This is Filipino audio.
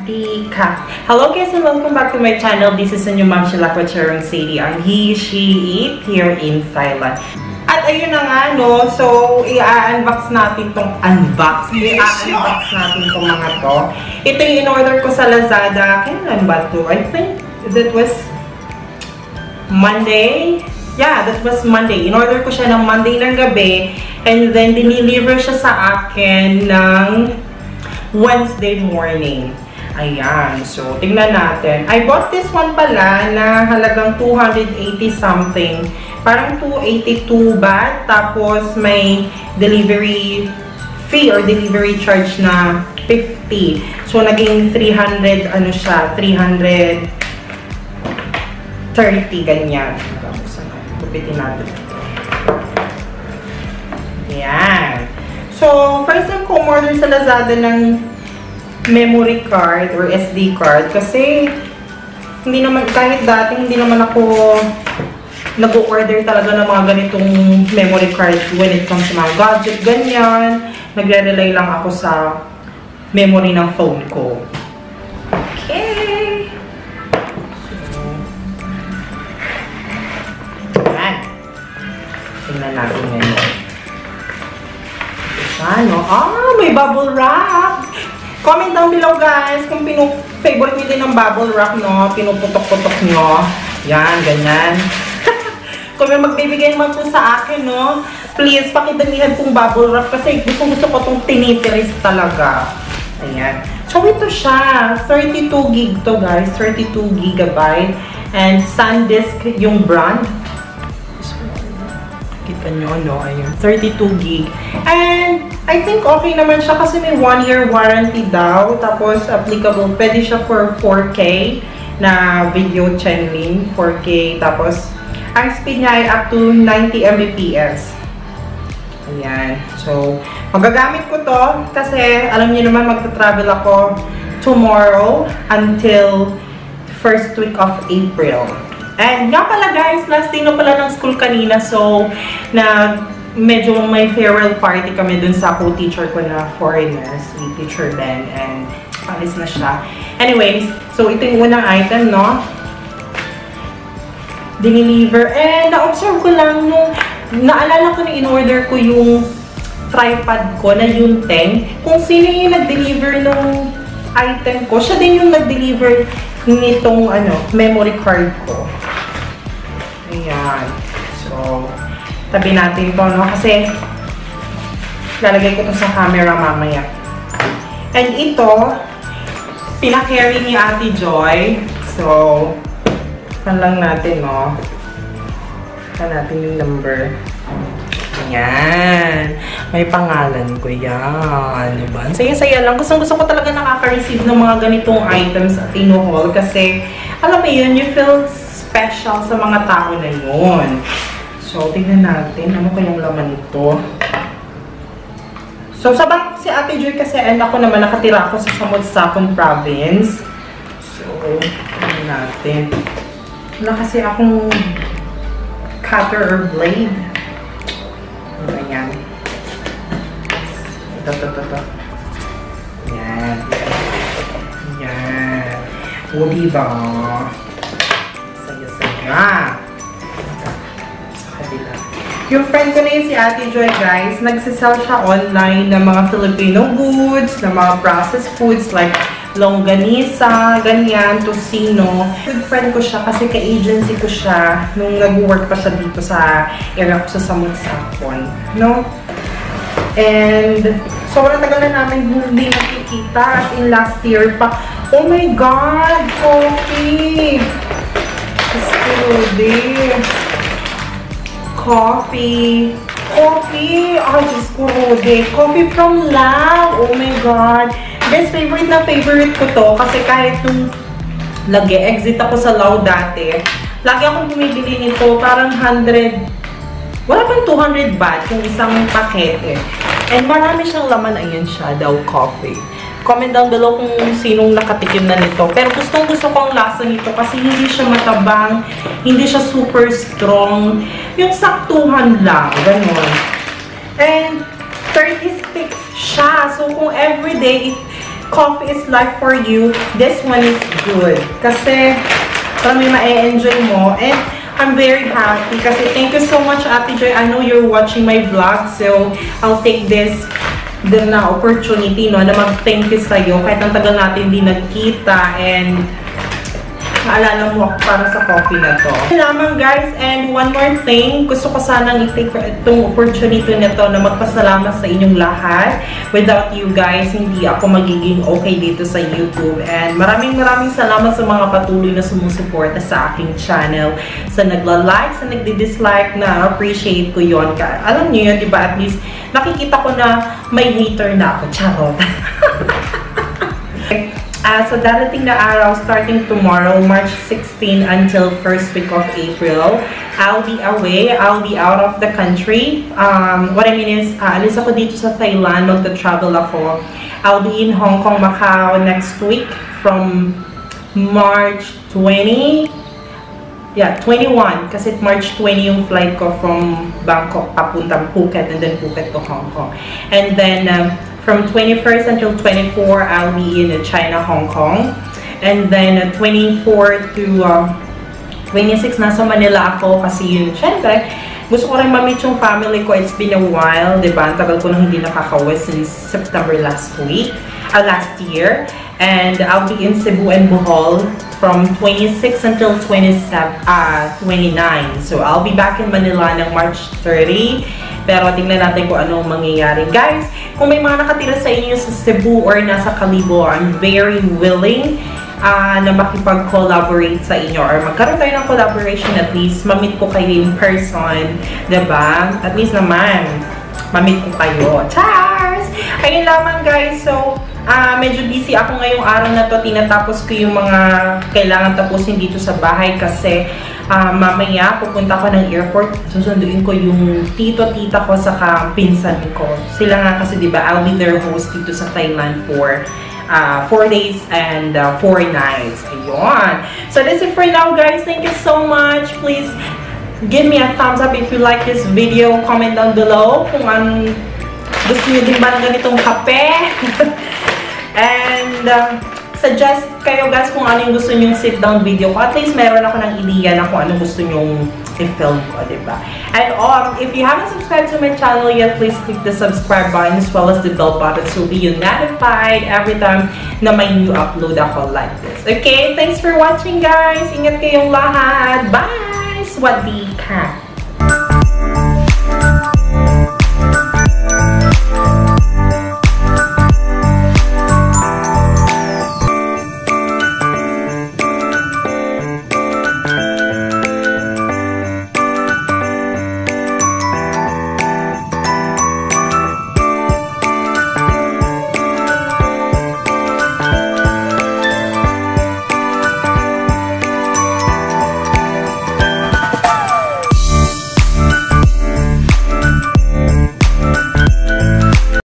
Tika. Hello guys and welcome back to my channel. This is a new mom, Sheila Quacharong Sadie, ang he, she, it here in Thailand. At ayun na nga, no? So, i-unbox natin tong natin tong mga to. Ito yung in-order ko sa Lazada. Kailan ba to? I think that was Monday. Yeah, that was Monday. In-order ko siya ng Monday ng gabi. And then, diniliver siya sa akin ng Wednesday morning. Ayan. So, tingnan natin. I bought this one pala na halagang 280 something. Parang 282 baht. Tapos, may delivery fee or delivery charge na 50. So, naging 300, ano siya, 330, ganyan. Kupitin natin. Ayan. So, first time ko order sa Lazada ng memory card or SD card kasi hindi naman, kahit dati hindi naman ako nag-order talaga ng mga ganitong memory card when it comes to mga gadget, ganyan. Nagre-rely lang ako sa memory ng phone ko. Okay. So, ayan. Tingnan natin ngayon. Ano? Ah, may bubble wrap! Comment down below guys kung favorite nyo din ng bubble wrap, no? Pinuputok-putok nyo. Yan, ganyan. Kung may magbibigay naman po sa akin, no? Please, pakidamihan pong bubble wrap kasi gusto ko itong tinitiris talaga. Ayan. So, ito siya. 32 gig to guys. 32 gigabyte. And SanDisk yung brand. Kita nyo, no? Ayun. 32 gig. And I think okay naman siya kasi may 1-year warranty daw. Tapos, applicable. Pwede siya for 4K na video channeling. 4K. Tapos, ang speed niya ay up to 90 Mbps. Ayan. So, magagamit ko to kasi alam niyo naman magta-travel ako tomorrow until first week of April. And nga pala guys, last day na pala ng school kanina. So, medyo may farewell party kami dun sa co-teacher ko na foreigner, si Teacher Ben, and alis na siya. Anyways, so ito yung unang item, no? Diniliver. And na-observe ko lang nung naalala ko na in-order ko yung tripod ko na yung Teng. Kung sino yung nag-deliver nung item ko, siya din yung nag-deliver nitong memory card ko. Ayan. So, tabi natin to, no? Kasi, lalagay ko to sa camera mamaya. And ito, pina-carry ni Ate Joy. So, pan lang natin, no? Pan natin yung number. Ayan. May pangalan ko yan. Diba? Saya-saya lang. Gusto ko talaga nakaka-receive ng mga ganitong items at inuhol. Kasi, alam mo yun, you feel special sa mga tao na yun. So, tingnan natin. Ano kayang laman nito? So, sa bangko si Ate Joy kasi, and ako naman nakatira ako sa Samut Sakhon Province. So, tingnan natin. Wala kasi akong cutter or blade. Ayan. Ito. Ayan. Ayan. O, diba? Saya-saya. Yung friend ko na yun, si Ate Joy, guys, nagsisell siya online ng mga Filipino goods, ng mga processed foods like longganisa, ganyan, tocino. Good friend ko siya kasi ka-agency ko siya nung nag-work pa siya dito sa area ko sa Samut Sakhon, no? And sobrang tagal na namin hindi nakikita, as in last year pa. Oh my God! Coffee! Coffee! Coffee! Oh, Diyos ko, Rode. Coffee from Lang! Oh my God! Best favorite na favorite ko to kasi kahit nung exit ako sa Lao dati, lagi akong bumibili nito. Parang 100, wala pang 200 baht yung isang pakete. And marami siyang laman. Ayan siya daw, coffee. Comment down below kung sinong nakatikim na nito. Pero gustong-gusto ko ang lasa nito kasi hindi siya matabang, hindi siya super strong. Yung saktuhan lang, ganun. And 30 sticks siya. So, kung everyday, coffee is life for you, this one is good. Kasi, parang may ma-enjoy mo. And, I'm very happy kasi thank you so much, Ate Joy. I know you're watching my vlog, so I'll take this na opportunity, no, na mag-thank you sa'yo. Kahit ang tagal natin di nagkita, and naalala mo ako para sa coffee na to. Lamang guys, and one more thing, gusto ko sanang i-take itong opportunity na to na magpasalamat sa inyong lahat. Without you guys, hindi ako magiging okay dito sa YouTube. And maraming salamat sa mga patuloy na sumusuporta sa aking channel. Sa nagla-like, sa nagdi-dislike, na appreciate ko yon. Alam niyo yun, diba? At least nakikita ko na may hater na ako. Charot. So darating na araw, starting tomorrow, March 16 until first week of April, I'll be away. I'll be out of the country. What I mean is, alis ako dito sa Thailand, magta-travel ako. I'll be in Hong Kong, Macau next week from March 20. Yeah, 21. Kasi March 20 yung flight ko from Bangkok papuntang Phuket, and then Phuket to Hong Kong. And then, from 21st until 24, I'll be in China, Hong Kong. And then 24 to 26, nasa Manila ako kasi yun, syempre, gusto ko rin ma-meet yung family ko. It's been a while, diba? Ang tagal ko nang hindi nakaka-uwi since September last year. And I'll be in Cebu and Bohol from 26 until 29. So I'll be back in Manila ng March 30. Pero tingnan natin kung anong mangyayari. Guys, kung may mga nakatira sa inyo sa Cebu or nasa Kalibo, I'm very willing na makipag-collaborate sa inyo or magkaroon tayo ng collaboration, at least ma-meet ko kayo in person, diba? At least naman, ma-meet ko kayo. Cheers! Ayun lamang guys, so medyo busy ako ngayong araw na to. Tinatapos ko yung mga kailangan tapusin dito sa bahay kasi mamaya pupunta ko ng airport. Susunduin ko yung tito-tita ko sa pinsan ko. Sila nga kasi diba, I'll be their host dito sa Thailand for 4 days and 4 nights. Ayun. So that's it for now guys. Thank you so much. Please give me a thumbs up if you like this video. Comment down below kung gusto nyo din ba ng ganitong kape. And suggest kayo guys kung ano yung gusto nyong sit-down video ko. At least meron ako ng idea na kung ano gusto nyong i-film ko, diba? And if you haven't subscribed to my channel yet, please click the subscribe button as well as the bell button so be notified every time na may new upload ako like this. Okay? Thanks for watching guys! Ingat kayong lahat! Bye! Swadee ka!